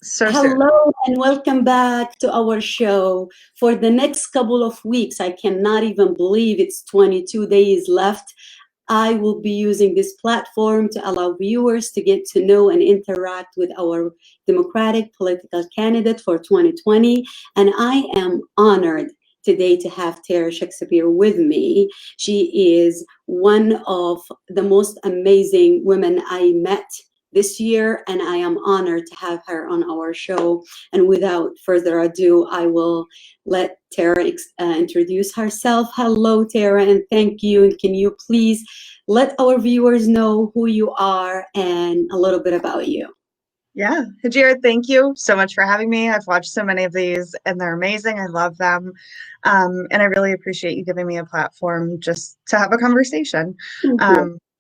so soon. Hello and welcome back to our show. For the next couple of weeks, I cannot even believe it's 22 days left. I will be using this platform to allow viewers to get to know and interact with our Democratic political candidate for 2020. And I am honored today to have Tara Shakespeare with me. She is one of the most amazing women I met this year, and I am honored to have her on our show. And without further ado, I will let Tara introduce herself. Hello, Tara, and thank you. And can you please let our viewers know who you are and a little bit about you? Yeah, Hagir, thank you so much for having me. I've watched so many of these and they're amazing. I love them. And I really appreciate you giving me a platform just to have a conversation.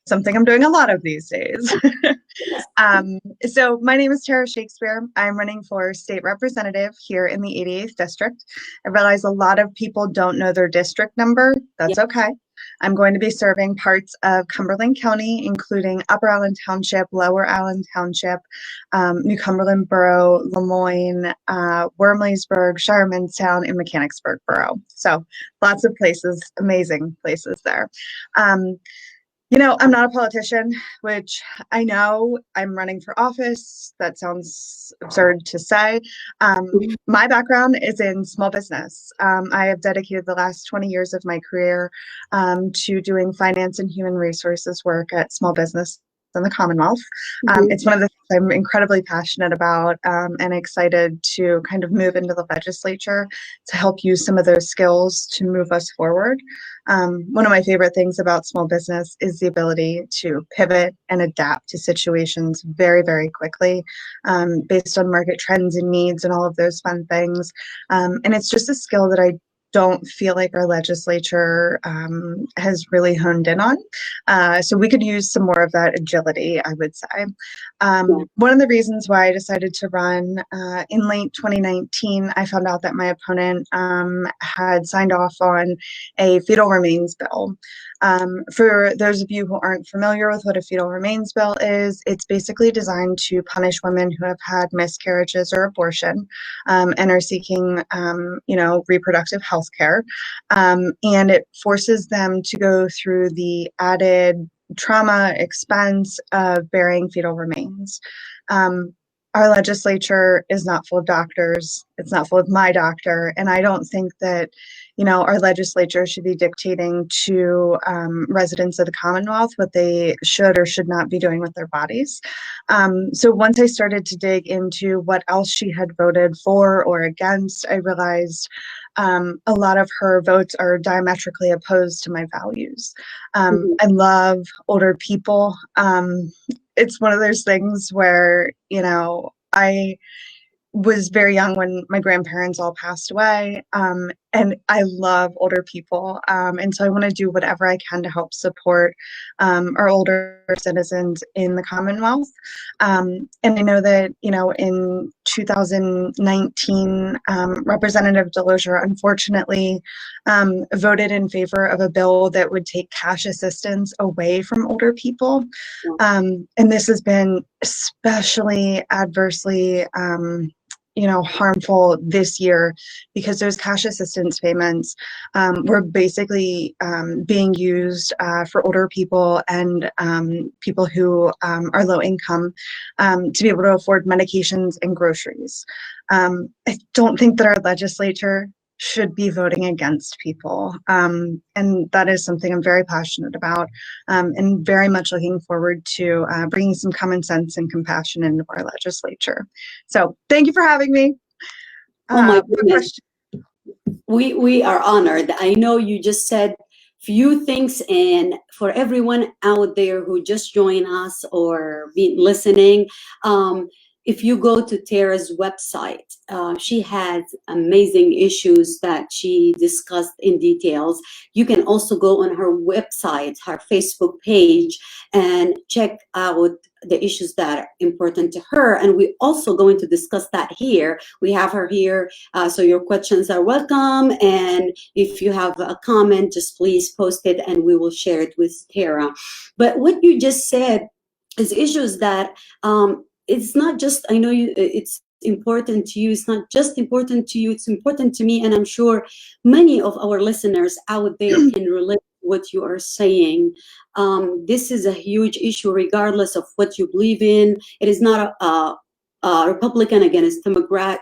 Something I'm doing a lot of these days. So my name is Tara Shakespeare. I'm running for state representative here in the 88th district. I realize a lot of people don't know their district number. That's okay. I'm going to be serving parts of Cumberland County, including Upper Allen Township, Lower Allen Township, New Cumberland Borough, Lemoyne, Wormleysburg, Shiremanstown, and Mechanicsburg Borough. So lots of places, amazing places there. You know, I'm not a politician, which I know I'm running for office. That sounds absurd to say. My background is in small business. I have dedicated the last 20 years of my career to doing finance and human resources work at small business in the Commonwealth. It's one of the things I'm incredibly passionate about and excited to kind of move into the legislature to help use some of those skills to move us forward. One of my favorite things about small business is the ability to pivot and adapt to situations very, very quickly based on market trends and needs and all of those fun things. And it's just a skill that I don't feel like our legislature has really honed in on. So we could use some more of that agility, I would say. One of the reasons why I decided to run in late 2019, I found out that my opponent had signed off on a fetal remains bill. For those of you who aren't familiar with what a fetal remains bill is, it's basically designed to punish women who have had miscarriages or abortion and are seeking, reproductive health care. And it forces them to go through the added trauma, expense of burying fetal remains. Our legislature is not full of doctors. It's not full of my doctor. And I don't think that, our legislature should be dictating to residents of the Commonwealth what they should or should not be doing with their bodies. So once I started to dig into what else she had voted for or against, I realized a lot of her votes are diametrically opposed to my values. I love older people. It's one of those things where, I was very young when my grandparents all passed away, and I love older people, and so I want to do whatever I can to help support our older citizens in the Commonwealth. And I know that, in 2019, Representative Delosier unfortunately voted in favor of a bill that would take cash assistance away from older people. And this has been especially adversely harmful this year because those cash assistance payments were basically being used for older people and people who are low income to be able to afford medications and groceries. I don't think that our legislature should be voting against people. And that is something I'm very passionate about and very much looking forward to bringing some common sense and compassion into our legislature. So thank you for having me. Oh my goodness. We are honored. I know you just said few things, and for everyone out there who just joined us or been listening, if you go to Tara's website, she has amazing issues that she discussed in details. You can also go on her website, her Facebook page, and check out the issues that are important to her. And we're also going to discuss that here. We have her here, so your questions are welcome. And if you have a comment, just please post it and we will share it with Tara. But what you just said is issues that it's not just, I know it's important to you. It's not just important to you, it's important to me, and I'm sure many of our listeners out there can relate to what you are saying. This is a huge issue regardless of what you believe in. It is not a Republican against Democrat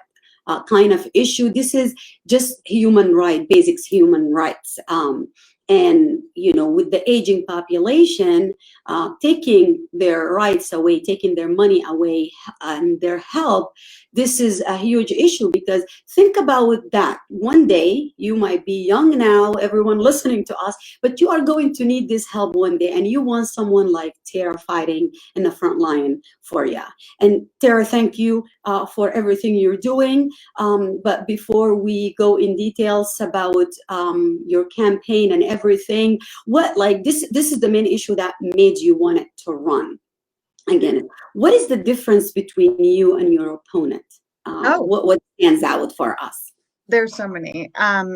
kind of issue. This is just human right, basics human rights. And with the aging population, taking their rights away, taking their money away, and their help, this is a huge issue, because think about that. One day, you might be young now, everyone listening to us, but you are going to need this help one day, and you want someone like Tara fighting in the front line for you. And Tara, thank you for everything you're doing. But before we go in details about your campaign and everything, this is the main issue that made you want it to run again. What is the difference between you and your opponent? What stands out for us? There's so many.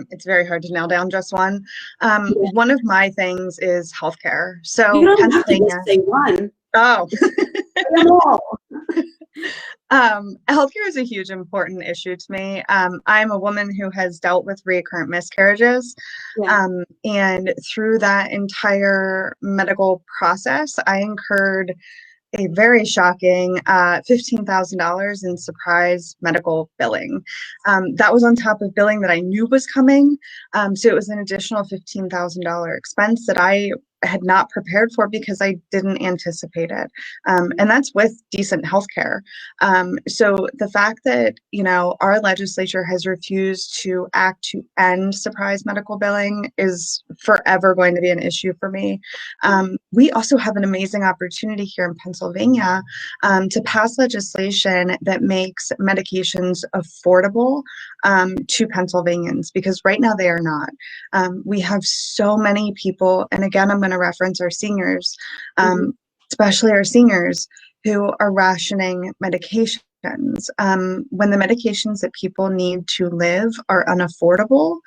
It's very hard to nail down just one. One of my things is healthcare. So you don't have to Pennsylvania. just say one. Oh. No. Healthcare is a huge important issue to me. I'm a woman who has dealt with recurrent miscarriages. And through that entire medical process, I incurred a very shocking $15,000 in surprise medical billing. That was on top of billing that I knew was coming. So it was an additional $15,000 expense that I had not prepared for because I didn't anticipate it. And that's with decent healthcare. So the fact that, our legislature has refused to act to end surprise medical billing is forever going to be an issue for me. We also have an amazing opportunity here in Pennsylvania to pass legislation that makes medications affordable to Pennsylvanians, because right now they are not. We have so many people, and again, I'm going to reference our seniors, especially our seniors who are rationing medications. When the medications that people need to live are unaffordable,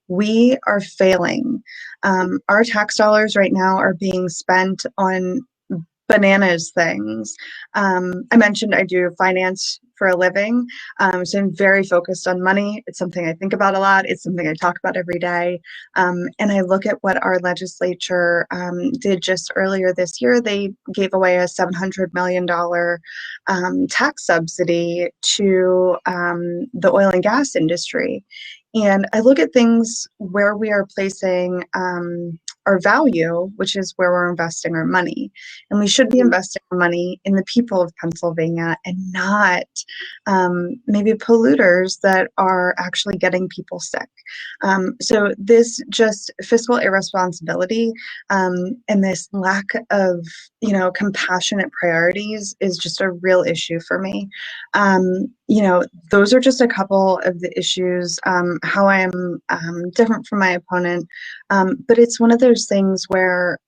we are failing. Our tax dollars right now are being spent on bananas things. I mentioned I do finance for a living, so I'm very focused on money. It's something I think about a lot. It's something I talk about every day. And I look at what our legislature did just earlier this year. They gave away a $700 million tax subsidy to the oil and gas industry. And I look at things where we are placing our value, which is where we're investing our money. And we should be investing our money in the people of Pennsylvania and not maybe polluters that are actually getting people sick. So this just fiscal irresponsibility and this lack of, compassionate priorities is just a real issue for me. Those are just a couple of the issues, how I am different from my opponent. But it's one of those things where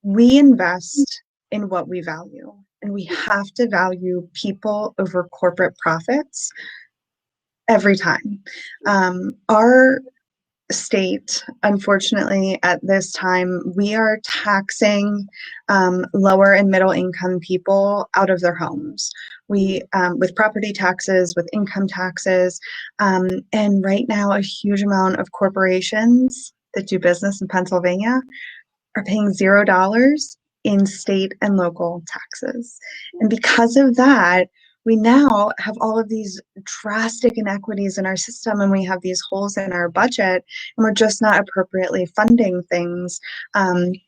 we invest in what we value, and we have to value people over corporate profits every time. Our state, unfortunately, at this time, we are taxing lower and middle income people out of their homes. We, with property taxes, with income taxes, and right now a huge amount of corporations that do business in Pennsylvania are paying $0 in state and local taxes. And because of that, we now have all of these drastic inequities in our system, and we have these holes in our budget, and we're just not appropriately funding things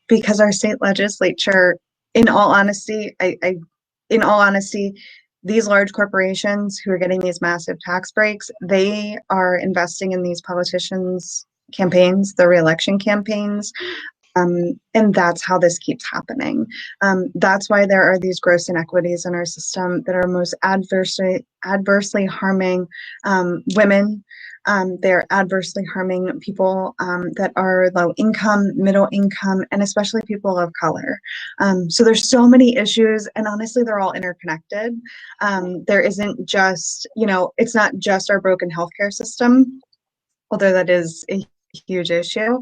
because our state legislature, in all honesty, these large corporations who are getting these massive tax breaks, they are investing in these politicians' campaigns, the re-election campaigns. And that's how this keeps happening. That's why there are these gross inequities in our system that are most adversely harming women. They're adversely harming people that are low income, middle income, and especially people of color. So there's so many issues, and honestly, they're all interconnected. There isn't just, it's not just our broken healthcare system, although that is a huge issue.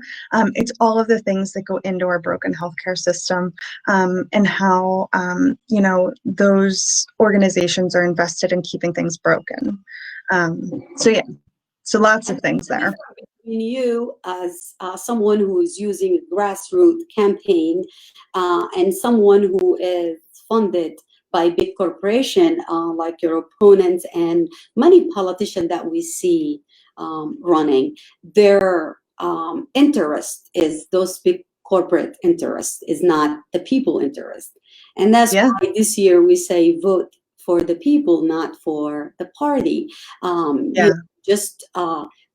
It's all of the things that go into our broken healthcare system, and how, those organizations are invested in keeping things broken. So yeah, so lots of things there. Between you as someone who is using a grassroots campaign and someone who is funded by big corporation like your opponents and many politicians that we see running, their interest is those big corporate interest, is not the people interest. And that's why this year we say vote for the people, not for the party. Just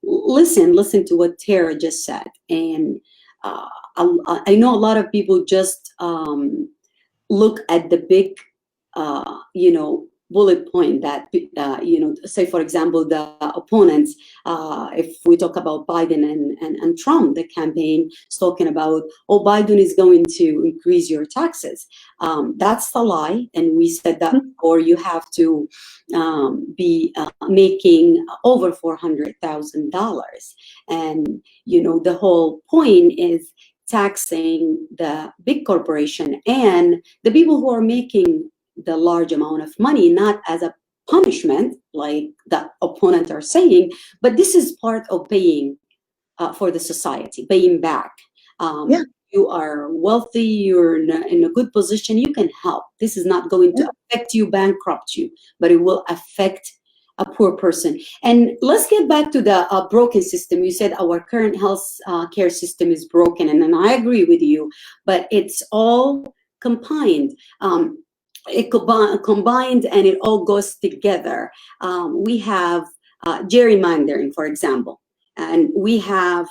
listen to what Tara just said. And I know a lot of people just look at the big bullet point that say, for example, the opponents, if we talk about Biden and Trump, the campaign is talking about, oh, Biden is going to increase your taxes. That's a lie, and we said that before. You have to be making over $400,000, and the whole point is taxing the big corporation and the people who are making the large amount of money, not as a punishment like the opponents are saying, but this is part of paying for the society, paying back. You are wealthy, you're in a good position, you can help. This is not going to affect you, bankrupt you, but it will affect a poor person. And let's get back to the broken system. You said our current health care system is broken, and I agree with you, but it's all combined. It combined and it all goes together. We have gerrymandering, for example, and we have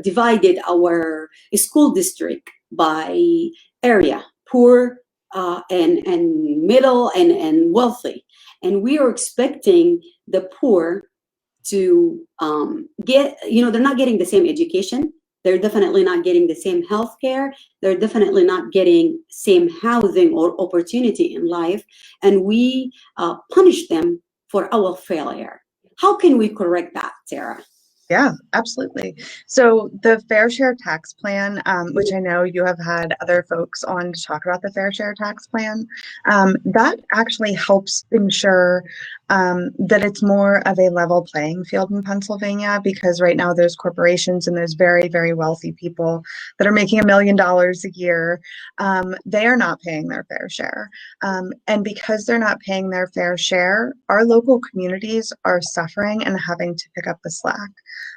divided our school district by area, poor and middle and wealthy, and we are expecting the poor to get, they're not getting the same education. They're definitely not getting the same health care. They're definitely not getting same housing or opportunity in life. And we punish them for our failure. How can we correct that, Sarah? Yeah, absolutely. So the Fair Share Tax Plan, which I know you have had other folks on to talk about the Fair Share Tax Plan, that actually helps ensure that it's more of a level playing field in Pennsylvania, because right now there's corporations and there's very, very wealthy people that are making $1 million a year. They are not paying their fair share. And because they're not paying their fair share, our local communities are suffering and having to pick up the slack.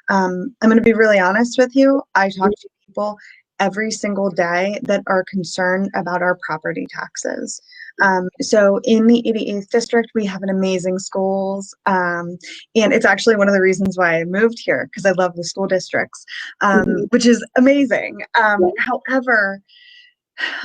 I'm going to be really honest with you. I talk to people every single day that are concerned about our property taxes. So in the 88th district, we have an amazing schools. And it's actually one of the reasons why I moved here, because I love the school districts, which is amazing. However,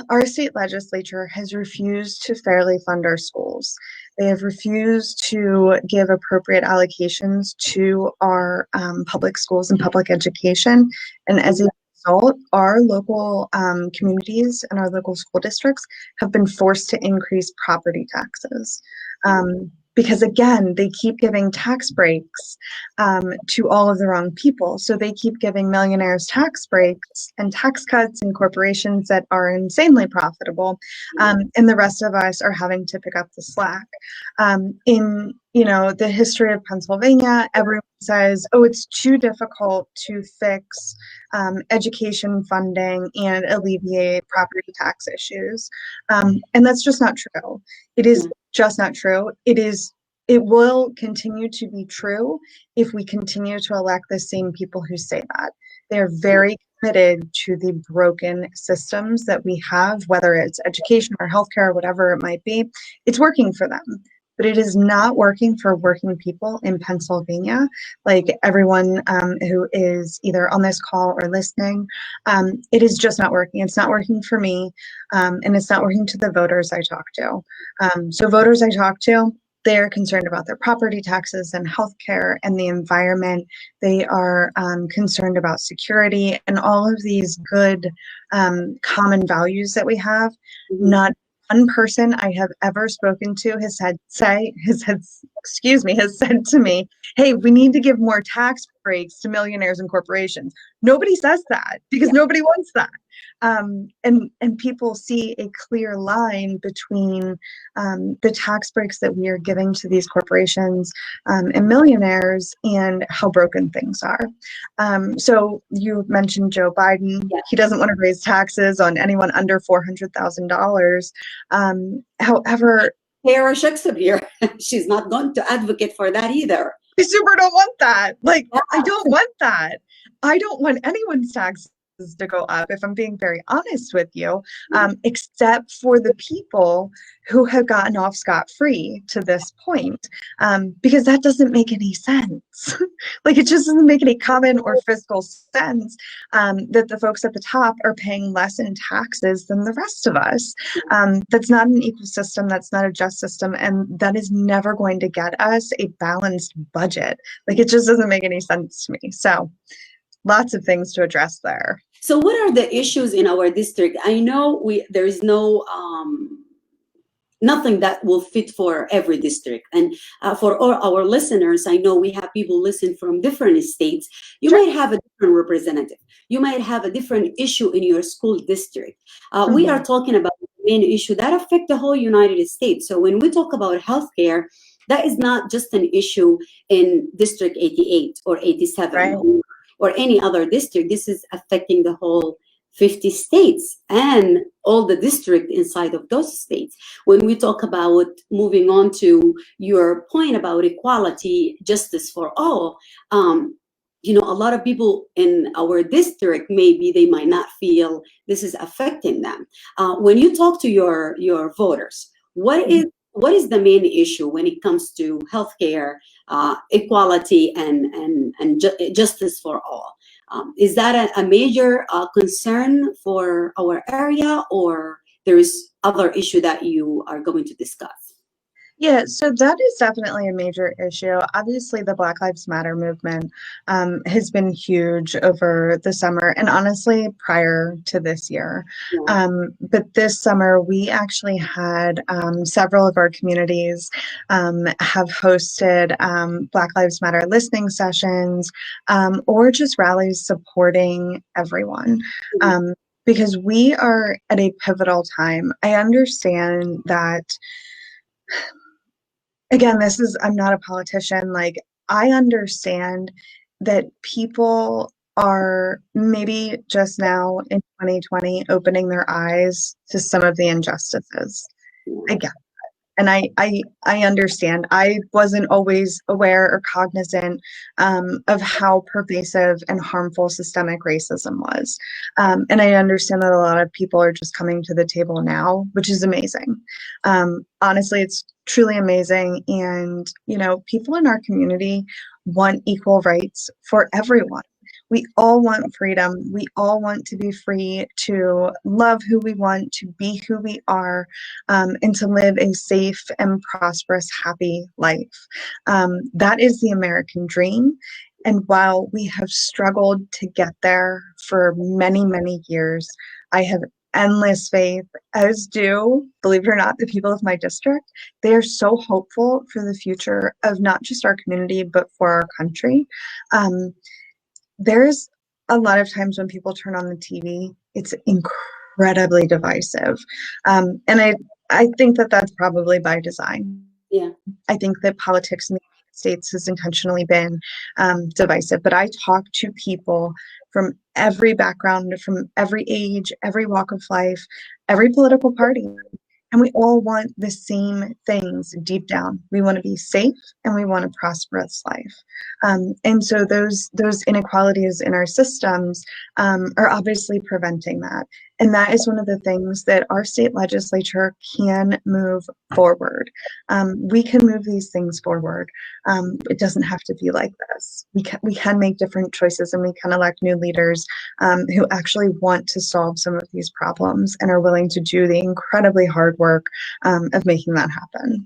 our state legislature has refused to fairly fund our schools. They have refused to give appropriate allocations to our public schools and public education. And as a result, our local communities and our local school districts have been forced to increase property taxes. Because again, they keep giving tax breaks to all of the wrong people. So they keep giving millionaires tax breaks and tax cuts and corporations that are insanely profitable, and the rest of us are having to pick up the slack. In the history of Pennsylvania, everyone says, oh, it's too difficult to fix education funding and alleviate property tax issues. And that's just not true. It is just not true. It will continue to be true if we continue to elect the same people who say that. They're very committed to the broken systems that we have, whether it's education or healthcare or whatever it might be. It's working for them, but it is not working for working people in Pennsylvania, like everyone who is either on this call or listening. It is just not working. It's not working for me, and it's not working to the voters I talk to. So voters I talk to, they're concerned about their property taxes and healthcare and the environment. They are concerned about security and all of these good common values that we have, not one person I have ever spoken to has said to me, "Hey, we need to give more tax breaks to millionaires and corporations." Nobody says that because Yeah. nobody wants that. And people see a clear line between the tax breaks that we are giving to these corporations and millionaires and how broken things are. So you mentioned Joe Biden. Yeah. He doesn't want to raise taxes on anyone under $400,000. However, Sarah Shakespeare, she's not going to advocate for that either. I super don't want that. Like, Yeah. I don't want that. I don't want anyone's taxes to go up, if I'm being very honest with you, except for the people who have gotten off scot-free to this point, because that doesn't make any sense. Like, it just doesn't make any common or fiscal sense that the folks at the top are paying less in taxes than the rest of us. That's not an equal system. That's not a just system. And that is never going to get us a balanced budget. Like, it just doesn't make any sense to me. So lots of things to address there. So what are the issues in our district? I know there is no nothing that will fit for every district. And for all our listeners, I know we have people listen from different states. You Sure. might have a different representative. You might have a different issue in your school district. We are talking about the main issue that affect the whole United States. So when we talk about healthcare, that is not just an issue in District 88 or 87 Right. or any other district. This is affecting the whole 50 states and all the district inside of those states. When we talk about moving on to your point about equality, justice for all, you know, a lot of people in our district, maybe they might not feel this is affecting them. When you talk to your voters, what is the main issue when it comes to healthcare, equality, and justice for all? Is that a major concern for our area, or there is other issue that you are going to discuss? Yeah, so that is definitely a major issue. Obviously, the Black Lives Matter movement has been huge over the summer and honestly prior to this year. Yeah. But this summer, we actually had several of our communities have hosted Black Lives Matter listening sessions or just rallies supporting everyone. Because we are at a pivotal time. I understand that. Again, I'm not a politician. Like, I understand that people are maybe just now in 2020 opening their eyes to some of the injustices. I get and I understand. I wasn't always aware or cognizant of how pervasive and harmful systemic racism was. And I understand that a lot of people are just coming to the table now, which is amazing. Honestly, it's truly amazing. And, you know, people in our community want equal rights for everyone. We all want freedom. We all want to be free to love who we want, to be who we are, and to live a safe and prosperous, happy life. That is the American dream. And while we have struggled to get there for many, many years, I have endless faith, as do, believe it or not, the people of my district. They are so hopeful for the future of not just our community, but for our country. There's a lot of times when people turn on the TV, it's incredibly divisive. And I think that that's probably by design. Yeah. I think that politics in the United States has intentionally been divisive. But I talk to people from every background, from every age, every walk of life, every political party. And we all want the same things deep down. We want to be safe and we want a prosperous life. And so those inequalities in our systems are obviously preventing that. And that is one of the things that our state legislature can move forward. We can move these things forward. It doesn't have to be like this. We can make different choices and we can elect new leaders who actually want to solve some of these problems and are willing to do the incredibly hard work of making that happen.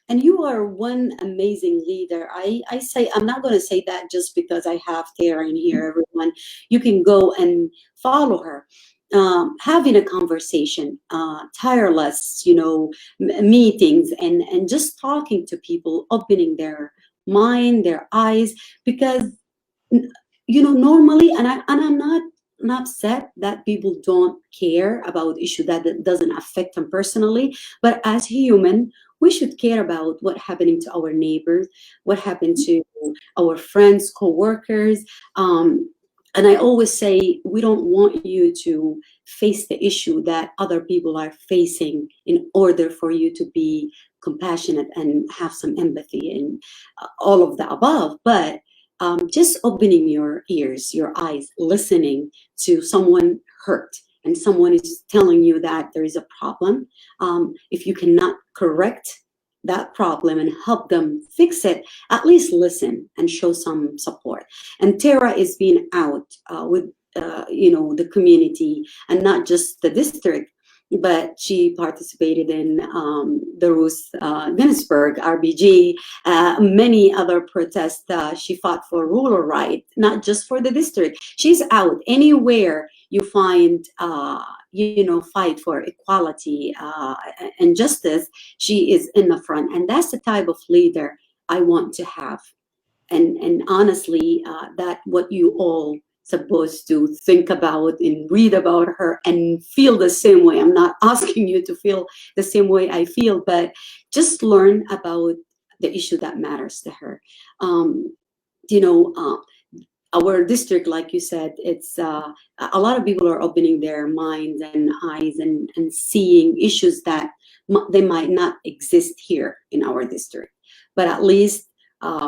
And you are one amazing leader. I say, I'm not going to say that just because I have Tara in here, everyone. You can go and follow her. having a conversation, tireless, meetings, and just talking to people, opening their mind, their eyes, because normally, and I'm not upset that people don't care about issue that doesn't affect them personally, but as human, we should care about what happening to our neighbors, what happened to our friends, co-workers. And I always say, we don't want you to face the issue that other people are facing in order for you to be compassionate and have some empathy and all of the above. But just opening your ears, your eyes, listening to someone hurt and someone is telling you that there is a problem. If you cannot correct that problem and help them fix it, at least listen and show some support. And Tara is being out with the community, and not just the district, but she participated in the Ruth Ginsburg, RBG, many other protests. She fought for rural rights, not just for the district. She's out anywhere you find, fight for equality and justice. She is in the front, and that's the type of leader I want to have. And honestly, that what you all supposed to think about and read about her and feel the same way. I'm not asking you to feel the same way I feel, but just learn about the issue that matters to her. Our district, like you said, it's a lot of people are opening their minds and eyes and seeing issues that they might not exist here in our district, but at least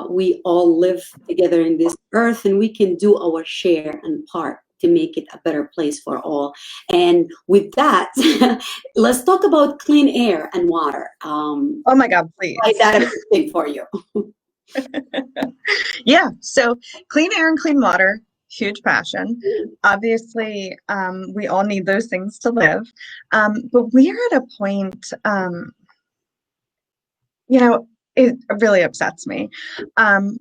we all live together in this earth, and we can do our share and part to make it a better place for all. And with that, let's talk about clean air and water. Oh my God, please. Is that a thing for you? Yeah, so clean air and clean water, huge passion. Obviously, we all need those things to live. But we are at a point, it really upsets me.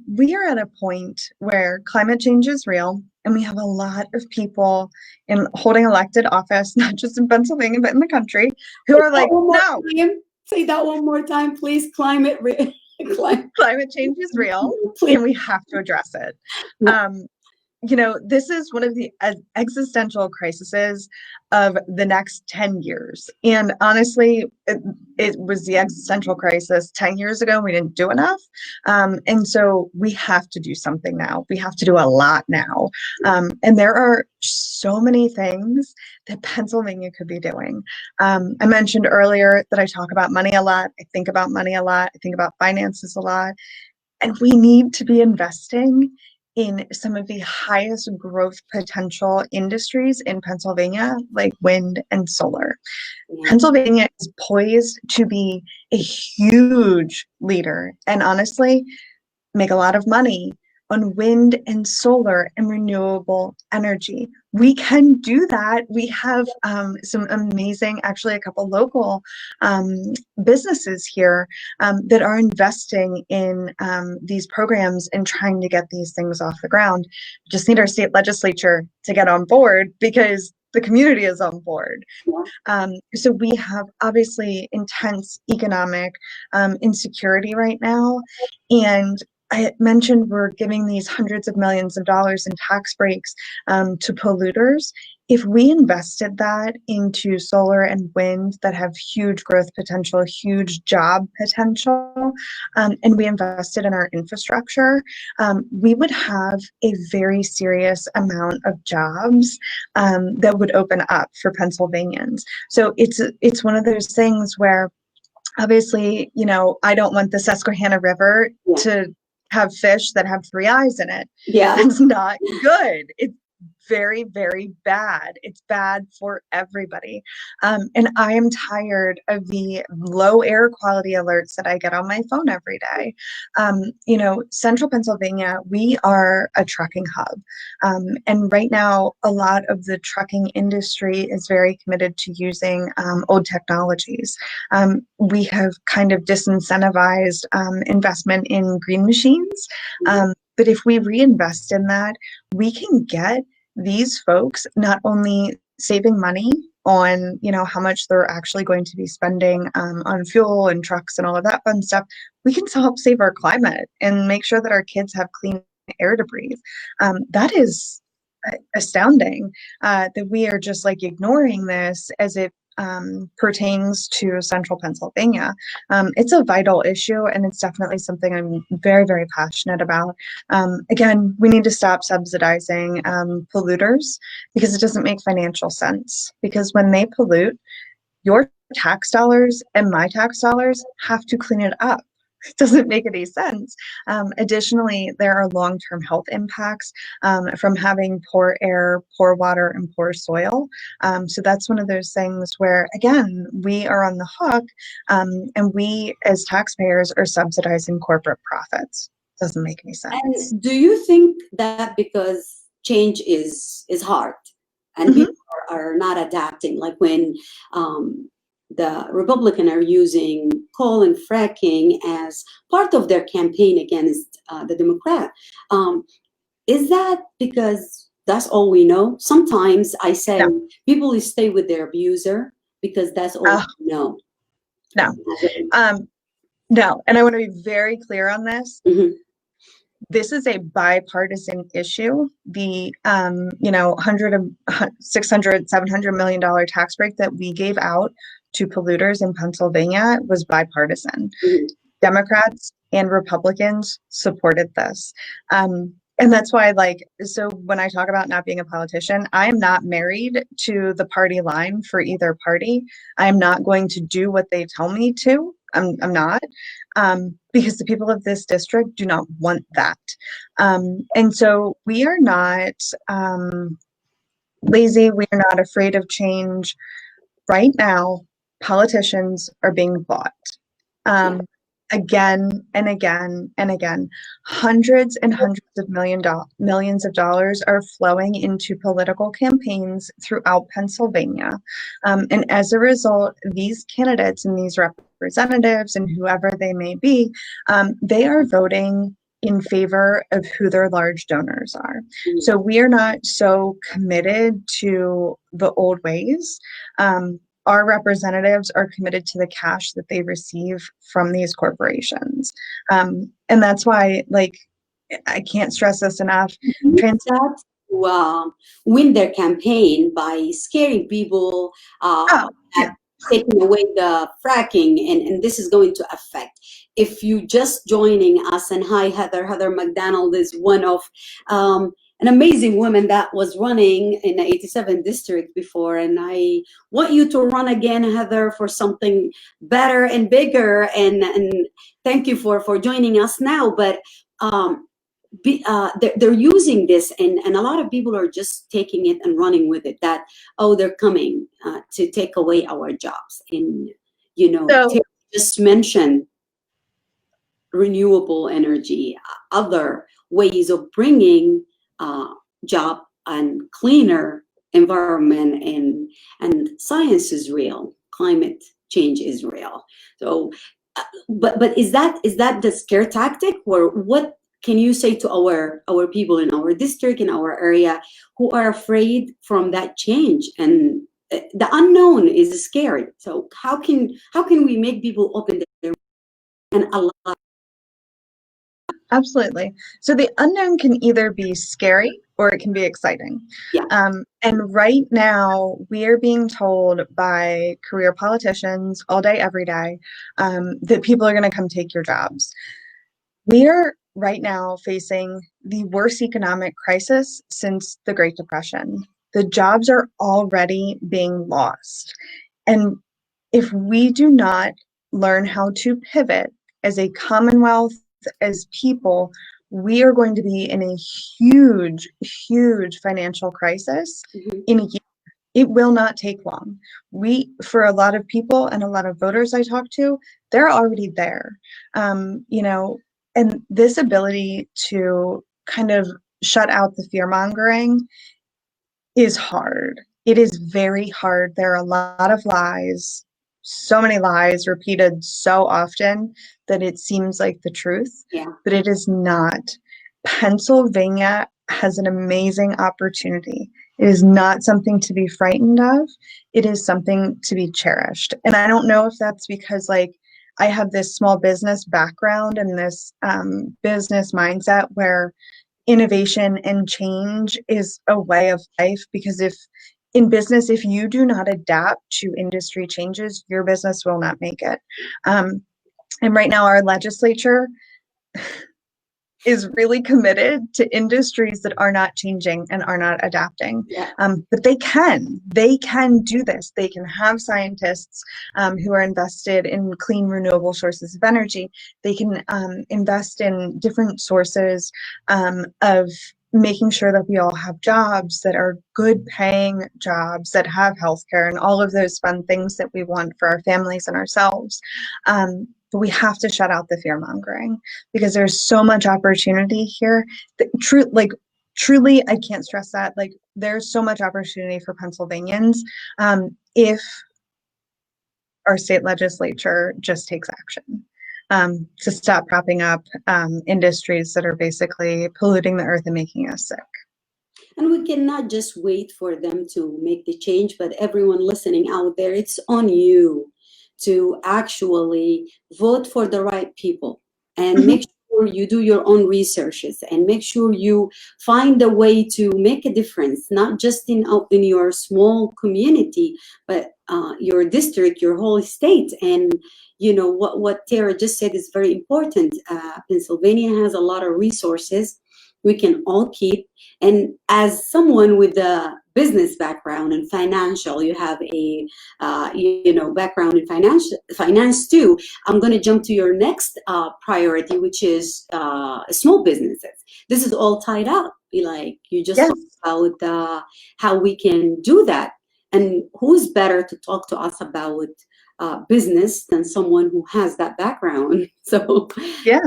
We are at a point where climate change is real, and we have a lot of people in holding elected office, not just in Pennsylvania, but in the country, who are like, no. Say that one more time, please. Climate change is real, and we have to address it. This is one of the existential crises of the next 10 years. And honestly, it was the existential crisis 10 years ago. We didn't do enough. And so we have to do something now. We have to do a lot now. And there are so many things that Pennsylvania could be doing. I mentioned earlier that I talk about money a lot. I think about money a lot. I think about finances a lot. And we need to be investing in some of the highest growth potential industries in Pennsylvania, like wind and solar. Yeah. Pennsylvania is poised to be a huge leader and honestly make a lot of money on wind and solar and renewable energy. We can do that. We have some amazing, actually a couple local businesses here that are investing in these programs and trying to get these things off the ground. We just need our state legislature to get on board because the community is on board. So we have obviously intense economic insecurity right now. And I mentioned we're giving these hundreds of millions of dollars in tax breaks to polluters. If we invested that into solar and wind that have huge growth potential, huge job potential, and we invested in our infrastructure, we would have a very serious amount of jobs that would open up for Pennsylvanians. So it's one of those things where obviously, I don't want the Susquehanna River to have fish that have 3 eyes in it. Yeah. It's not good. It's very, very bad. It's bad for everybody. And I am tired of the low air quality alerts that I get on my phone every day. Central Pennsylvania, we are a trucking hub. And right now, a lot of the trucking industry is very committed to using old technologies. We have kind of disincentivized investment in green machines. But if we reinvest in that, we can get these folks not only saving money on, how much they're actually going to be spending on fuel and trucks and all of that fun stuff, we can still help save our climate and make sure that our kids have clean air to breathe. That is astounding that we are just like ignoring this as it pertains to central Pennsylvania. It's a vital issue, and it's definitely something I'm very, very passionate about. Again, we need to stop subsidizing polluters because it doesn't make financial sense. Because when they pollute, your tax dollars and my tax dollars have to clean it up. It doesn't make any sense. Additionally, there are long-term health impacts from having poor air, poor water, and poor soil. So that's one of those things where, again, we are on the hook, and we as taxpayers are subsidizing corporate profits. Doesn't make any sense. And do you think that because change is hard and Mhm. people are not adapting, like when the Republican are using coal and fracking as part of their campaign against the Democrat. Is that because that's all we know? Sometimes I say No. people stay with their abuser because that's all we know. No. No. And I want to be very clear on this. Mhm. This is a bipartisan issue. The 600, $700 million tax break that we gave out to polluters in Pennsylvania was bipartisan. Mhm. Democrats and Republicans supported this. And that's why, so when I talk about not being a politician, I am not married to the party line for either party. I am not going to do what they tell me to. I'm not, because the people of this district do not want that. And so we are not lazy. We are not afraid of change. Right now, politicians are being bought. Again and again and again. Hundreds and hundreds of millions of dollars are flowing into political campaigns throughout Pennsylvania. And as a result, these candidates and these representatives and whoever they may be, they are voting in favor of who their large donors are. So we are not so committed to the old ways. Our representatives are committed to the cash that they receive from these corporations. And that's why, I can't stress this enough. Win their campaign by scaring people, taking away the fracking, and this is going to affect. If you just joining us, and hi Heather McDonald is one of an amazing woman that was running in the 87th district before, and I want you to run again, Heather, for something better and bigger, and thank you for joining us now. But they're using this, and a lot of people are just taking it and running with it, that, oh, they're coming to take away our jobs. And Terry just mentioned renewable energy, other ways of bringing job and cleaner environment, and science is real, climate change is real. So but is that the scare tactic, or what can you say to our people in our district, in our area, who are afraid from that change? And the unknown is scary. So how can we make people open their and allow? Absolutely. So the unknown can either be scary or it can be exciting. Yeah. And right now we are being told by career politicians all day, every day, that people are going to come take your jobs. We are right now facing the worst economic crisis since the Great Depression. The jobs are already being lost. And if we do not learn how to pivot as a Commonwealth, as people, we are going to be in a huge, huge financial crisis in a year. It will not take long. For a lot of people and a lot of voters I talk to, they're already there. And this ability to kind of shut out the fear mongering is hard. It is very hard. There are a lot of lies, so many lies repeated so often that it seems like the truth, but it is not. Pennsylvania has an amazing opportunity. It is not something to be frightened of. It is something to be cherished. And I don't know if that's because like I have this small business background and this business mindset where innovation and change is a way of life, because if in business, if you do not adapt to industry changes, your business will not make it. And right now, our legislature is really committed to industries that are not changing and are not adapting. Yeah. But they can do this. They can have scientists who are invested in clean, renewable sources of energy. They can invest in different sources of making sure that we all have jobs that are good paying jobs, that have healthcare and all of those fun things that we want for our families and ourselves. But we have to shut out the fear mongering, because there's so much opportunity here. Truly, I can't stress that. Like, there's so much opportunity for Pennsylvanians if our state legislature just takes action to stop propping up industries that are basically polluting the earth and making us sick. And we cannot just wait for them to make the change, but everyone listening out there, it's on you to actually vote for the right people and make sure you do your own researches and make sure you find a way to make a difference, not just in your small community, but your district, your whole state. And you know what Tara just said is very important. Pennsylvania has a lot of resources we can all keep. And as someone with a business background and financial, you have a background in finance too. I'm going to jump to your next priority, which is small businesses. This is all tied up. Like you just talked about how we can do that. And who's better to talk to us about business than someone who has that background? So yeah.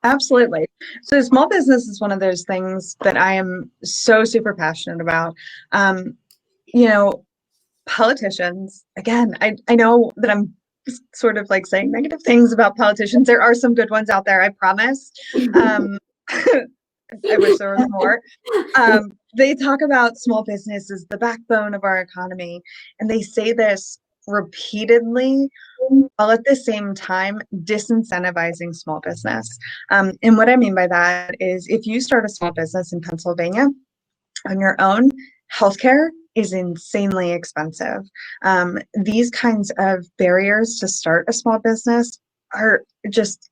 Absolutely. So small business is one of those things that I am so super passionate about. Politicians, again, I know that I'm sort of like saying negative things about politicians. There are some good ones out there, I promise. I wish there was more. They talk about small business as the backbone of our economy, and they say this repeatedly, while at the same time disincentivizing small business. And what I mean by that is, if you start a small business in Pennsylvania on your own, healthcare is insanely expensive. These kinds of barriers to start a small business are just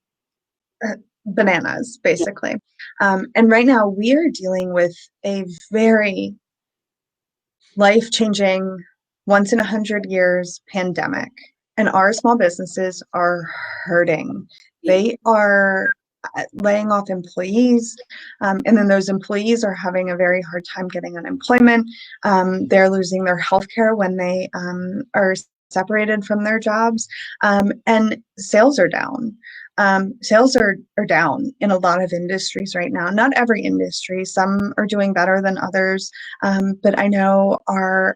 bananas, basically. And right now we are dealing with a very life-changing, once in 100 years pandemic, and our small businesses are hurting. They are laying off employees, and then those employees are having a very hard time getting unemployment. They're losing their health care when they are separated from their jobs, and sales are down. Sales are down in a lot of industries right now. Not every industry, some are doing better than others, but I know our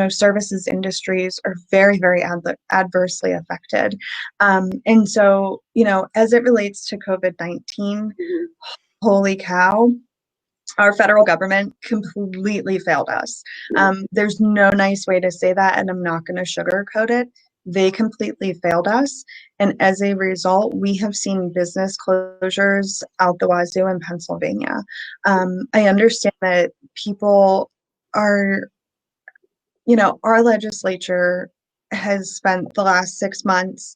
services industries are very, very adversely affected. And so, as it relates to COVID-19, holy cow, our federal government completely failed us. There's no nice way to say that, and I'm not going to sugarcoat it. They completely failed us. And as a result, we have seen business closures out the wazoo in Pennsylvania. I understand that people are, our legislature has spent the last 6 months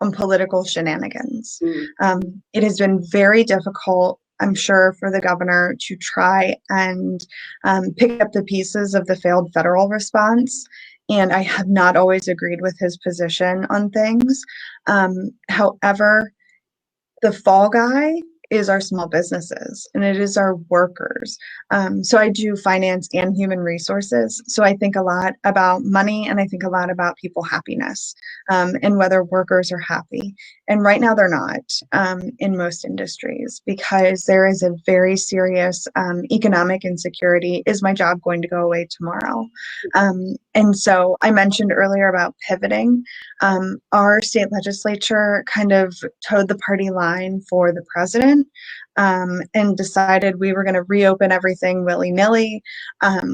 on political shenanigans. It has been very difficult, I'm sure, for the governor to try and pick up the pieces of the failed federal response. And I have not always agreed with his position on things. However, the fall guy is our small businesses, and it is our workers. So I do finance and human resources. So I think a lot about money, and I think a lot about people happiness, and whether workers are happy. And right now they're not in most industries, because there is a very serious economic insecurity. Is my job going to go away tomorrow? And so I mentioned earlier about pivoting. Our state legislature kind of towed the party line for the president. and decided we were going to reopen everything willy-nilly,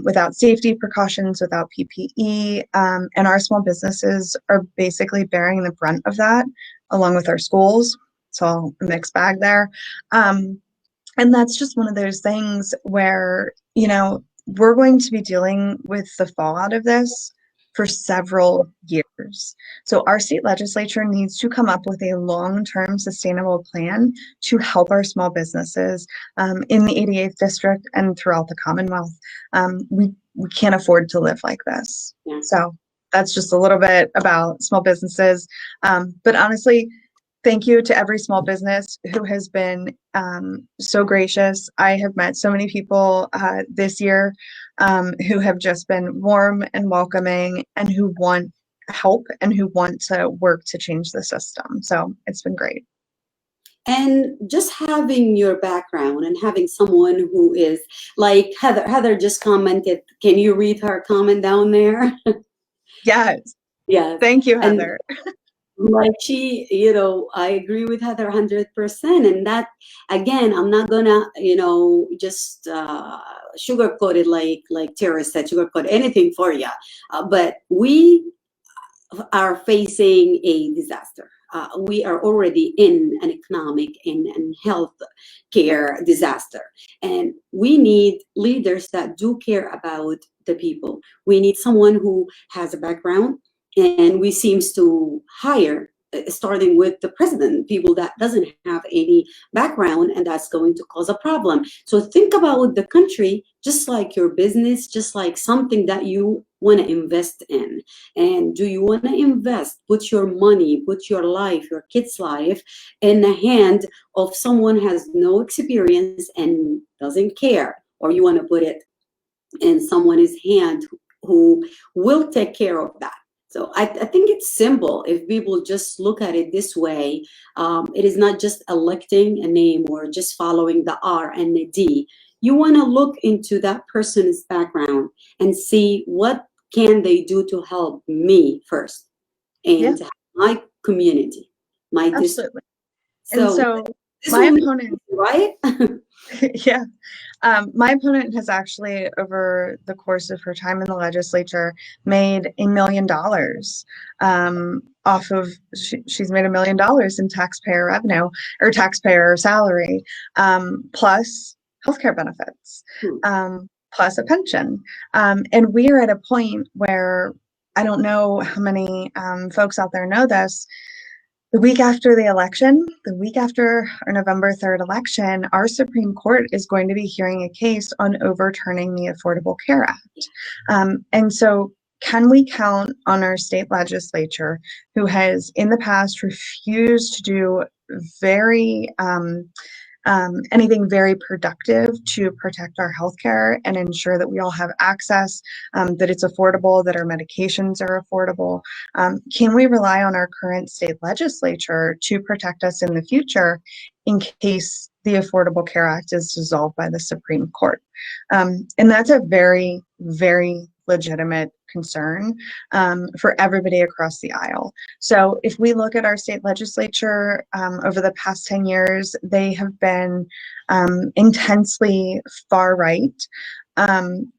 without safety precautions, without PPE, and our small businesses are basically bearing the brunt of that, along with our schools. It's all a mixed bag there. And that's just one of those things where, we're going to be dealing with the fallout of this for several years. So our state legislature needs to come up with a long-term sustainable plan to help our small businesses in the 88th district and throughout the Commonwealth. We can't afford to live like this. Yeah. So that's just a little bit about small businesses. But honestly, thank you to every small business who has been so gracious. I have met so many people this year who have just been warm and welcoming and who want help and who want to work to change the system. So it's been great. And just having your background and having someone who is like Heather just commented. Can you read her comment down there? Yes. Yes. Thank you, Heather. Like she, I agree with Heather 100%. And that, again, I'm not gonna, just sugarcoat it like Tara said, sugarcoat anything for you. But we are facing a disaster. We are already in an economic and health care disaster. And we need leaders that do care about the people. We need someone who has a background, and we seems to hire, starting with the president, people that doesn't have any background, and that's going to cause a problem. So think about the country just like your business, just like something that you want to invest in. And do you want to invest, put your money, put your life, your kid's life in the hand of someone who has no experience and doesn't care, or you want to put it in someone's hand who will take care of that? So I think it's simple if people just look at it this way. It is not just electing a name or just following the R and the D. You want to look into that person's background and see what can they do to help me first and my community, my district. Absolutely. And so my opponent, right? Yeah. My opponent has actually, over the course of her time in the legislature, made $1 million off of, she's made $1 million in taxpayer revenue or taxpayer salary, plus healthcare benefits, plus a pension. And we are at a point where, I don't know how many folks out there know this, the week after the election, the week after our November 3rd election, our Supreme Court is going to be hearing a case on overturning the Affordable Care Act. And so can we count on our state legislature, who has in the past refused to do anything very productive to protect our healthcare and ensure that we all have access, that it's affordable, that our medications are affordable? Can we rely on our current state legislature to protect us in the future in case the Affordable Care Act is dissolved by the Supreme Court? And that's a very, very legitimate concern for everybody across the aisle. So if we look at our state legislature over the past 10 years, they have been intensely far right,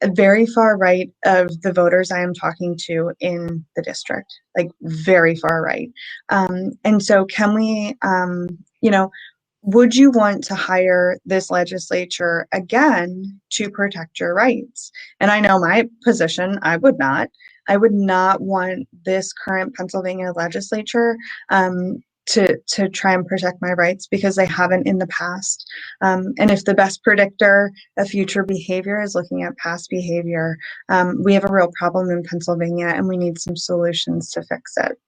very far right of the voters I am talking to in the district, like very far right. And so can we, would you want to hire this legislature again to protect your rights? And I know my position, I would not. I would not want this current Pennsylvania legislature to try and protect my rights, because they haven't in the past. And if the best predictor of future behavior is looking at past behavior, we have a real problem in Pennsylvania, and we need some solutions to fix it.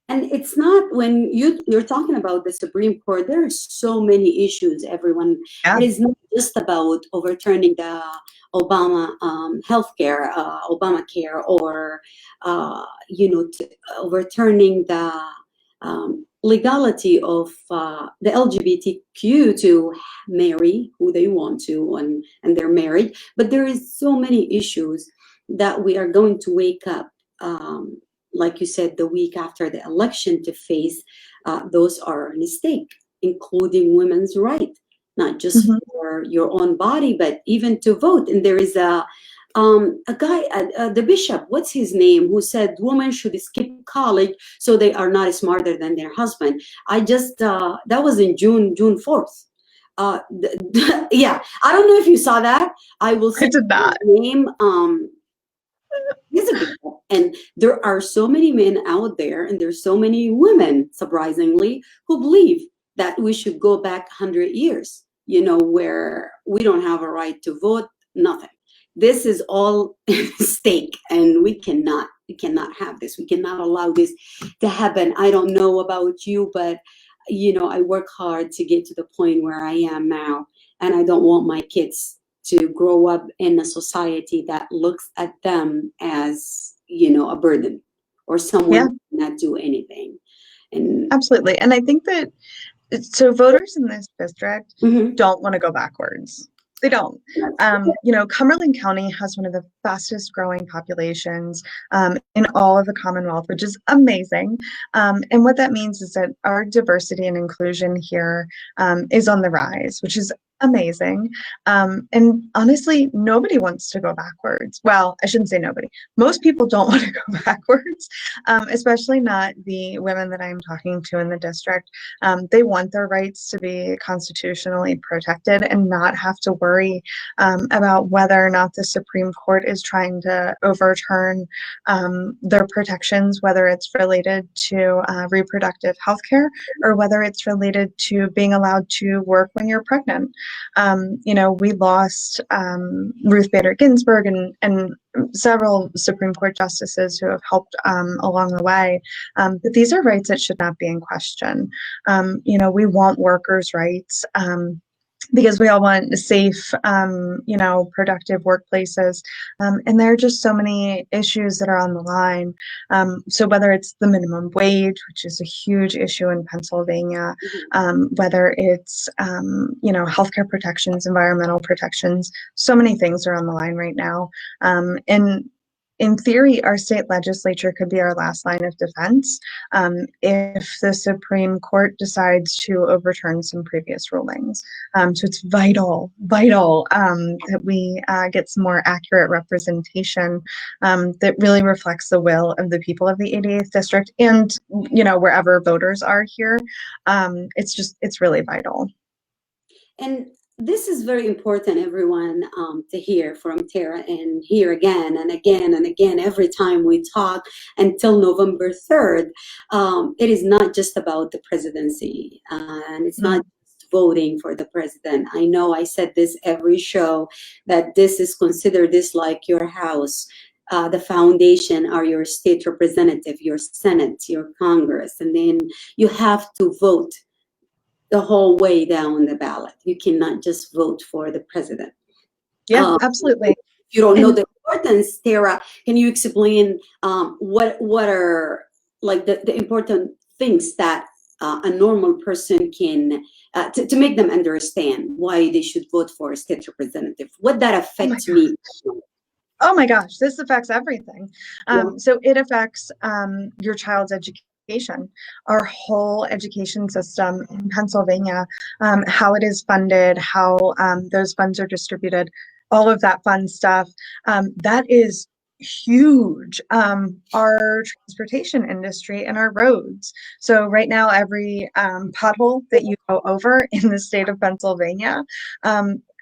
And it's not, when you're talking about the Supreme Court, there are so many issues, everyone. Yeah. It is not just about overturning the Obama healthcare, Obamacare, or overturning the legality of the LGBTQ to marry who they want to, and they're married. But there is so many issues that we are going to wake up, like you said, the week after the election to face. Those are a mistake, including women's rights. not just Mhm. for your own body, but even to vote. And there is a guy, the bishop, what's his name, who said women should skip college so they are not smarter than their husband. I just, that was in June 4th. Yeah, I don't know if you saw that. I will I say did his not. name. He's a bishop, and there are so many men out there, and there's so many women, surprisingly, who believe that we should go back 100 years, where we don't have a right to vote, nothing. This is all at stake, and we cannot have this. We cannot allow this to happen. I don't know about you, but I work hard to get to the point where I am now, and I don't want my kids to grow up in a society that looks at them as, a burden or someone Yeah, who cannot do anything. And absolutely. And I think that so voters in this district mhm, don't want to go backwards. They don't. that's Cumberland County has one of the fastest growing populations in all of the Commonwealth, which is amazing. And what that means is that our diversity and inclusion here is on the rise, which is amazing. And honestly, nobody wants to go backwards. Well, I shouldn't say nobody. Most people don't want to go backwards, especially not the women that I'm talking to in the district. They want their rights to be constitutionally protected and not have to worry about whether or not the Supreme Court is trying to overturn their protections, whether it's related to reproductive health care or whether it's related to being allowed to work when you're pregnant. We lost Ruth Bader Ginsburg and several Supreme Court justices who have helped along the way. But these are rights that should not be in question. We want workers' rights because we all want safe, productive workplaces. And there are just so many issues that are on the line. So whether it's the minimum wage, which is a huge issue in Pennsylvania, whether it's, healthcare protections, environmental protections, so many things are on the line right now. And in theory, our state legislature could be our last line of defense if the Supreme Court decides to overturn some previous rulings. So it's vital that we get some more accurate representation that really reflects the will of the people of the 88th district and, wherever voters are here. It's really vital. And this is very important, everyone, to hear from Tara and hear again and again and again every time we talk until November 3rd. It is not just about the presidency, and it's not just voting for the president. I know I said this every show, that this is considered this like your house. The foundation are your state representative, your Senate, your Congress, and then you have to vote the whole way down the ballot. You cannot just vote for the president. Yeah, absolutely. If you don't know the importance, Tara, can you explain what are like the important things that a normal person can to make them understand why they should vote for a state representative? What that affects me. Oh my gosh, this affects everything. So it affects your child's education. Our whole education system in Pennsylvania, how it is funded, how those funds are distributed, all of that fun stuff. That is huge. Our transportation industry and our roads. So right now, every pothole that you go over in the state of Pennsylvania,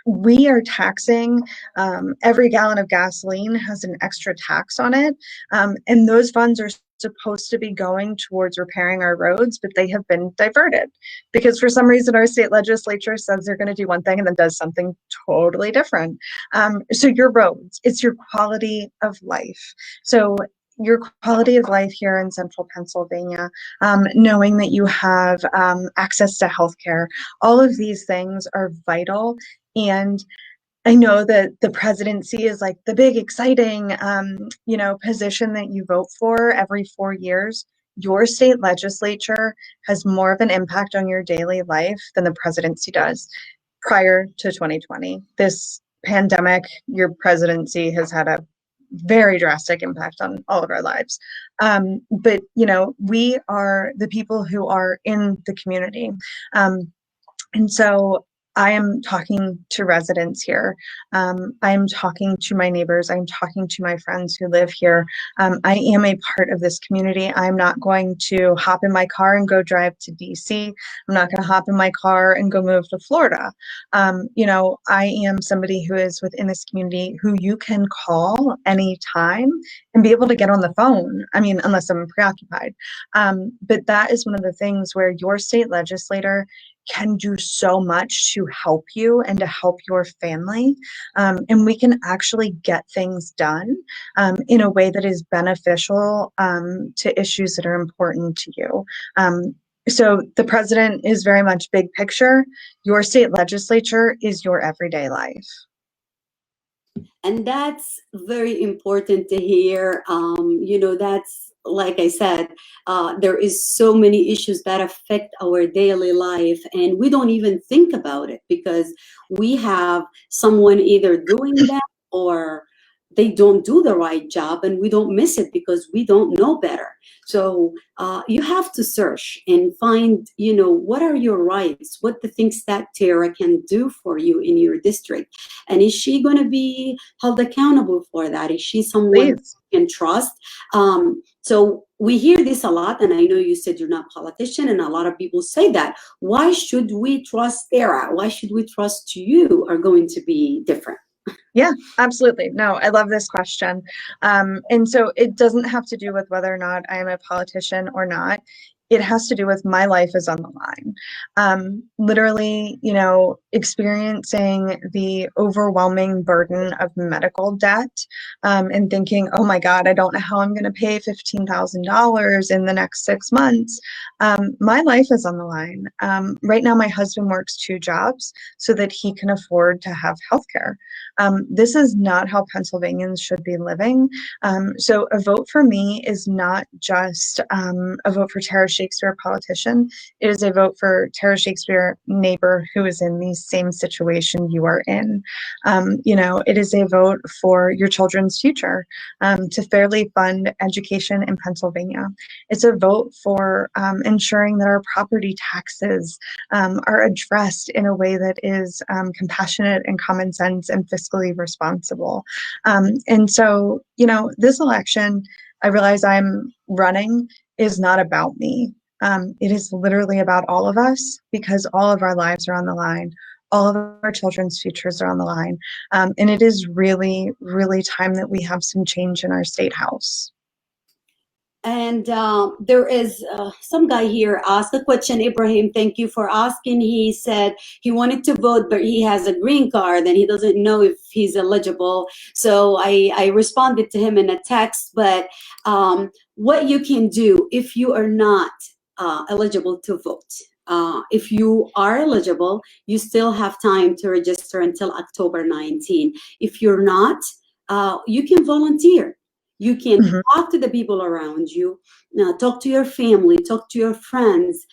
we are taxing every gallon of gasoline has an extra tax on it. And those funds are supposed to be going towards repairing our roads, but they have been diverted because for some reason our state legislature says they're going to do one thing and then does something totally different. So your roads, it's your quality of life. So your quality of life here in central Pennsylvania, knowing that you have access to healthcare, all of these things are vital. And I know that the presidency is like the big, exciting, position that you vote for every 4 years. Your state legislature has more of an impact on your daily life than the presidency does. Prior to 2020, this pandemic, your presidency has had a very drastic impact on all of our lives. But, we are the people who are in the community. And so I am talking to residents here. I am talking to my neighbors. I'm talking to my friends who live here. I am a part of this community. I'm not going to hop in my car and go drive to DC. I'm not going to hop in my car and go move to Florida. I am somebody who is within this community who you can call anytime and be able to get on the phone. I mean, unless I'm preoccupied. But that is one of the things where your state legislator can do so much to help you and to help your family. And we can actually get things done in a way that is beneficial to issues that are important to you. So the president is very much big picture. Your state legislature is your everyday life. And that's very important to hear. That's, like I said, there is so many issues that affect our daily life, and we don't even think about it because we have someone either doing that or they don't do the right job, and we don't miss it because we don't know better. So you have to search and find, what are your rights? What the things that Tara can do for you in your district? And is she going to be held accountable for that? Is she someone Please. you can trust? So we hear this a lot, and I know you said you're not a politician, and a lot of people say that. Why should we trust Tara? Why should we trust you are going to be different? Yeah, absolutely. No, I love this question. And so it doesn't have to do with whether or not I am a politician or not. It has to do with my life is on the line. Literally, experiencing the overwhelming burden of medical debt and thinking, oh my God, I don't know how I'm going to pay $15,000 in the next 6 months. My life is on the line. Right now, my husband works 2 jobs so that he can afford to have healthcare. This is not how Pennsylvanians should be living. So a vote for me is not just a vote for Tara Shakespeare, politician. It is a vote for Tara Shakespeare, neighbor who is in the same situation you are in. It is a vote for your children's future, to fairly fund education in Pennsylvania. It's a vote for ensuring that our property taxes are addressed in a way that is compassionate and common sense and fiscally responsible. And so, this election, I realize I'm running is not about me. It is literally about all of us because all of our lives are on the line. All of our children's futures are on the line. And it is really, really time that we have some change in our state house. And there is some guy here asked a question. Ibrahim, thank you for asking. He said he wanted to vote, but he has a green card and he doesn't know if he's eligible. So I responded to him in a text, but what you can do if you are not eligible to vote. If you are eligible, you still have time to register until October 19. If you're not, you can volunteer. You can talk to the people around you, talk to your family, talk to your friends,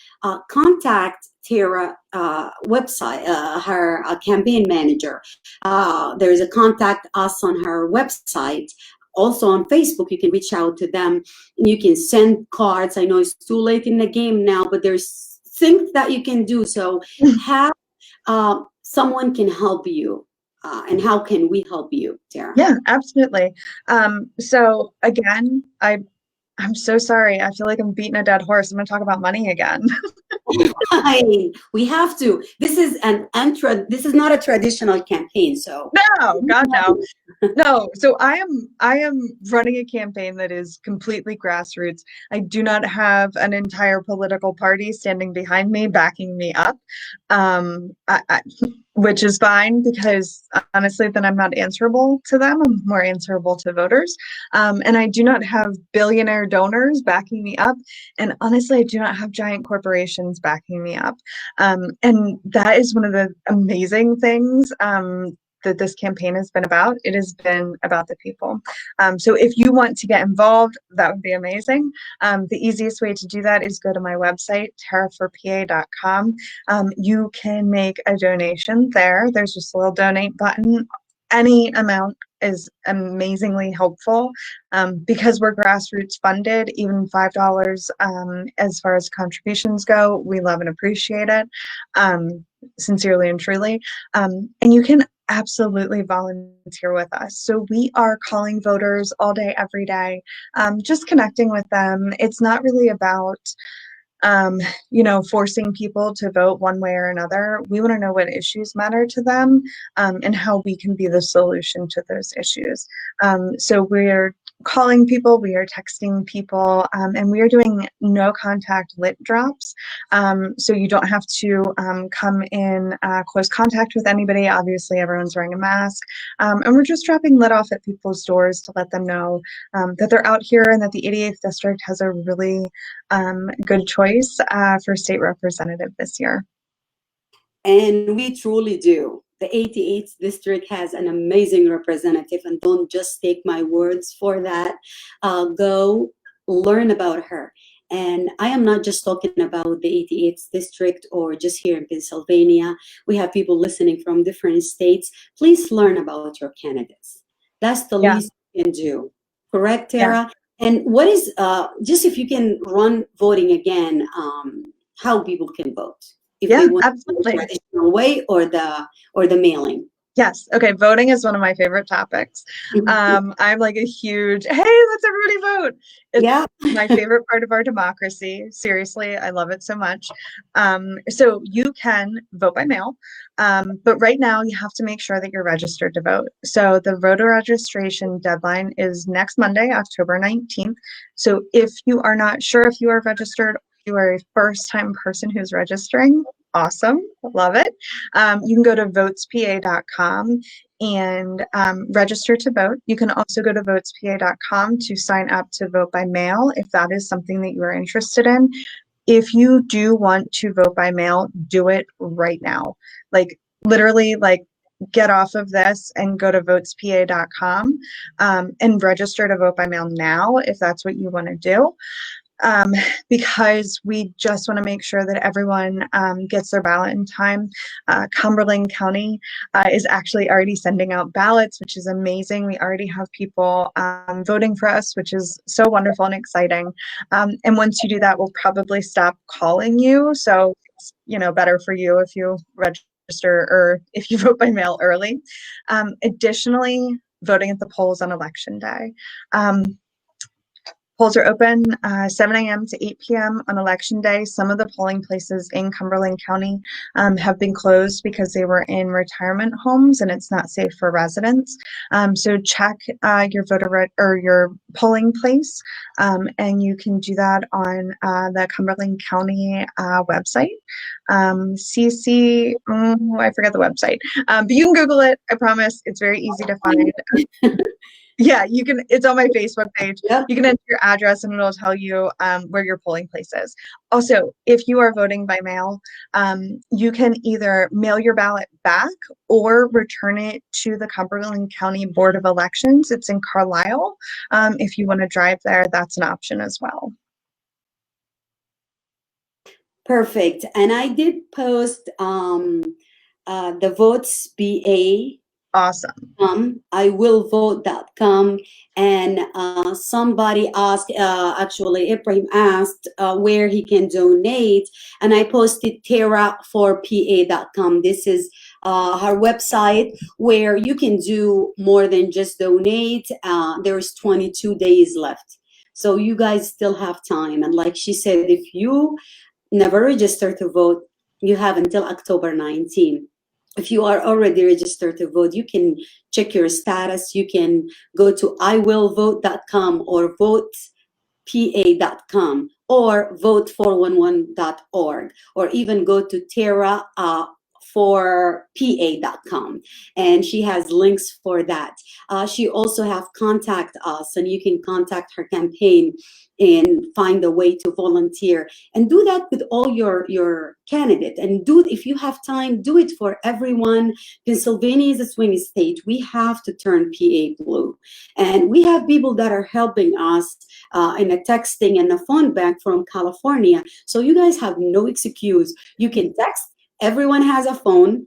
contact Tara website, her campaign manager. There's a contact us on her website. Also on Facebook, you can reach out to them. You can send cards. I know it's too late in the game now, but there's things that you can do. So have someone can help you. And how can we help you, Tara? Yeah, absolutely. So again, I'm so sorry. I feel like I'm beating a dead horse. I'm going to talk about money again. We have to. This is this is not a traditional campaign, so no, God no. No, so I am running a campaign that is completely grassroots. I do not have an entire political party standing behind me, backing me up, which is fine because honestly, then I'm not answerable to them. I'm more answerable to voters. And I do not have billionaire donors backing me up. And honestly, I do not have giant corporations backing me up. And that is one of the amazing things that this campaign has been about. It has been about the people. So if you want to get involved, that would be amazing. The easiest way to do that is go to my website, taraforpa.com. You can make a donation there. There's just a little donate button. Any amount is amazingly helpful because we're grassroots funded. Even $5 as far as contributions go, we love and appreciate it, sincerely and truly. And you can absolutely volunteer with us. So we are calling voters all day, every day, just connecting with them. It's not really about forcing people to vote one way or another. We want to know what issues matter to them, and how we can be the solution to those issues. So we're calling people, we are texting people, and we are doing no contact lit drops. So you don't have to come in close contact with anybody. Obviously, everyone's wearing a mask. And we're just dropping lit off at people's doors to let them know that they're out here and that the 88th district has a really good choice for state representative this year. And we truly do. The 88th district has an amazing representative, and don't just take my words for that. Go learn about her. And I am not just talking about the 88th district or just here in Pennsylvania. We have people listening from different states. Please learn about your candidates. That's the least you can do. Correct, Tara? Yeah. And what is, just if you can run voting again, how people can vote? If they want absolutely. The traditional way or the mailing. Yes. Okay. Voting is one of my favorite topics. I'm like a huge, hey, let's everybody vote. It's my favorite part of our democracy. Seriously, I love it so much. So you can vote by mail, but right now you have to make sure that you're registered to vote. So the voter registration deadline is next Monday, October 19th. So if you are not sure if you are registered, you are a first-time person who's registering, awesome, love it. You can go to votespa.com and register to vote. You can also go to votespa.com to sign up to vote by mail if that is something that you are interested in. If you do want to vote by mail, do it right now. Like literally, like get off of this and go to votespa.com and register to vote by mail now if that's what you want to do. Because we just want to make sure that everyone gets their ballot in time. Cumberland County is actually already sending out ballots, which is amazing. We already have people voting for us, which is so wonderful and exciting. And once you do that, we'll probably stop calling you. So it's, better for you if you register or if you vote by mail early. Additionally, voting at the polls on election day. Polls are open 7 a.m. to 8 p.m. on election day. Some of the polling places in Cumberland County have been closed because they were in retirement homes and it's not safe for residents. So check your your polling place, and you can do that on the Cumberland County website. I forgot the website, but you can Google it. I promise it's very easy to find. Yeah, you can. It's on my Facebook page. Yep. You can enter your address and it'll tell you where your polling place is. Also, if you are voting by mail, you can either mail your ballot back or return it to the Cumberland County Board of Elections. It's in Carlisle. If you want to drive there, that's an option as well. Perfect. And I did post the Votes BA. Awesome. iwillvote.com, and somebody asked, actually Ibrahim asked where he can donate, and I posted tara4pa.com. This is her website where you can do more than just donate. There's 22 days left, so you guys still have time. And like she said, if you never register to vote, you have until October 19. If you are already registered to vote, you can check your status. You can go to iwillvote.com or votepa.com or vote411.org, or even go to tara4pa.com, and she has links for that. She also have contact us, and you can contact her campaign and find a way to volunteer, and do that with all your candidate. And if you have time, do it for everyone. Pennsylvania is a swing state. We have to turn PA blue, and we have people that are helping us in a texting and a phone bank from California. So you guys have no excuse. You can text. Everyone has a phone.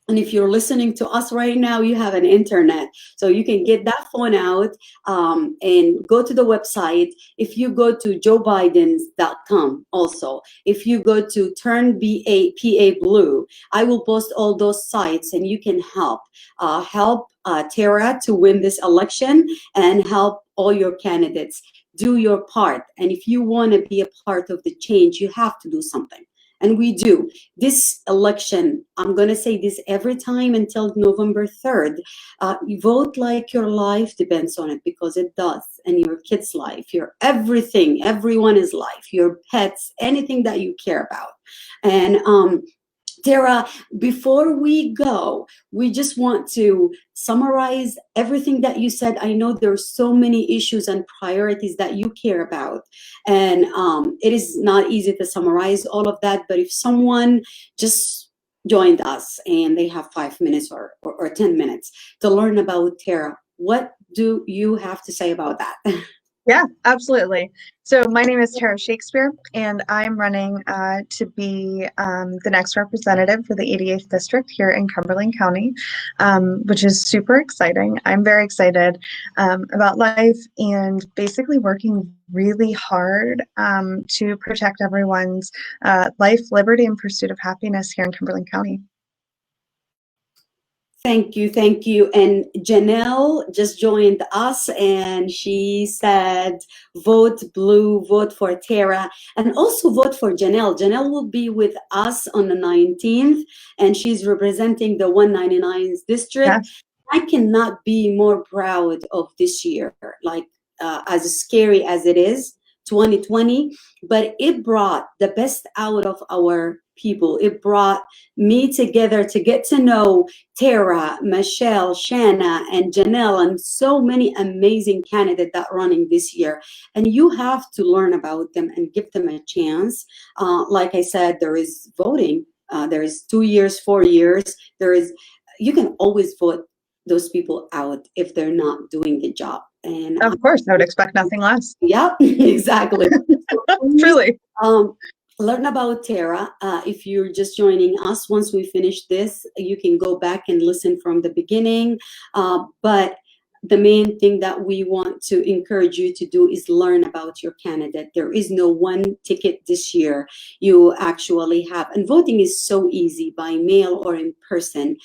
And if you're listening to us right now, you have an internet. So you can get that phone out and go to the website. If you go to joebidens.com also, if you go to Turn PA Blue, I will post all those sites and you can help. Help Tara to win this election and help all your candidates. Do your part. And if you want to be a part of the change, you have to do something. And we do. This election, I'm going to say this every time until November 3rd, you vote like your life depends on it, because it does. And your kid's life, your everything, everyone's life, your pets, anything that you care about. And Tara, before we go, we just want to summarize everything that you said. I know there are so many issues and priorities that you care about, and it is not easy to summarize all of that, but if someone just joined us and they have 5 minutes or 10 minutes to learn about Tara, what do you have to say about that? Yeah, absolutely. So my name is Tara Shakespeare, and I'm running to be the next representative for the 88th District here in Cumberland County, which is super exciting. I'm very excited about life and basically working really hard to protect everyone's life, liberty, and pursuit of happiness here in Cumberland County. Thank you, thank you. And Janelle just joined us and she said, vote blue, vote for Tara, and also vote for Janelle. Janelle will be with us on the 19th and she's representing the 199th district. Yes. I cannot be more proud of this year, like as scary as it is, 2020, but it brought the best out of our people. It brought me together to get to know Tara, Michelle, Shanna, and Janelle, and so many amazing candidates that are running this year. And you have to learn about them and give them a chance. Like I said, there is voting. There is 2 years, 4 years. You can always vote those people out if they're not doing the job. And Of course, I would expect nothing less. Yeah, exactly. Truly. Learn about Tara. If you're just joining us, once we finish this, you can go back and listen from the beginning. But the main thing that we want to encourage you to do is learn about your candidate. There is no one ticket this year. You actually have, and voting is so easy by mail or in person.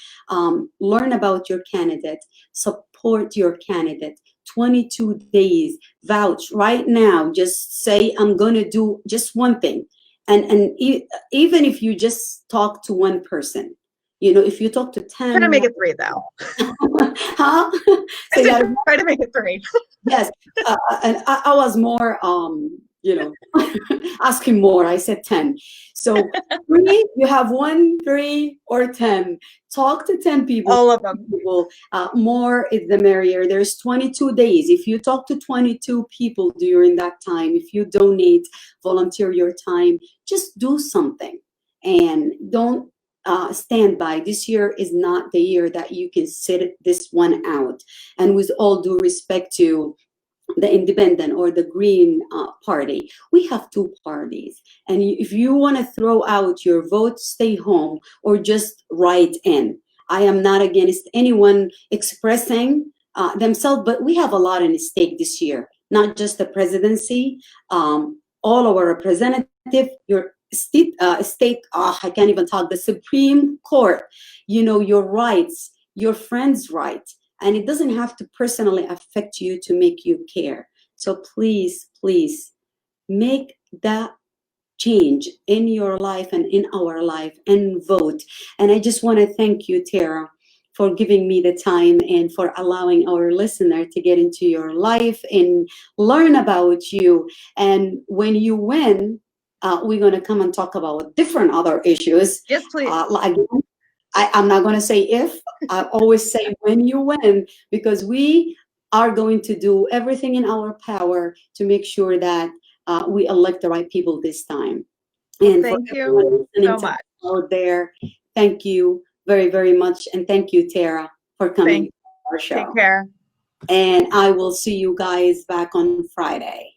Learn about your candidate, support your candidate. 22 days, vouch right now, just say, I'm going to do just one thing. And even if you just talk to one person, if you talk to 10. Try to make it 3 though. Huh? So try to make it 3. Yes. And I was more, asking more. I said 10. So 3, you have 1, 3, or 10. Talk to 10 people. All of them. More is the merrier. There's 22 days. If you talk to 22 people during that time, if you donate, volunteer your time, just do something and don't stand by. This year is not the year that you can sit this one out. And with all due respect to the independent or the Green party, we have 2 parties. And if you want to throw out your vote, stay home or just write in. I am not against anyone expressing themselves, but we have a lot at stake this year, not just the presidency, all our representative, your state, I can't even talk, the Supreme Court, your rights, your friends' rights. And it doesn't have to personally affect you to make you care. So please, please make that change in your life and in our life and vote. And I just want to thank you, Tara, for giving me the time and for allowing our listener to get into your life and learn about you. And when you win, we're going to come and talk about different other issues. Yes, please. Again, I'm not going to say if, I always say when you win, because we are going to do everything in our power to make sure that we elect the right people this time. And thank you so much out there, thank you very, very much. And thank you, Tara, for coming to our show. Take care. And I will see you guys back on Friday.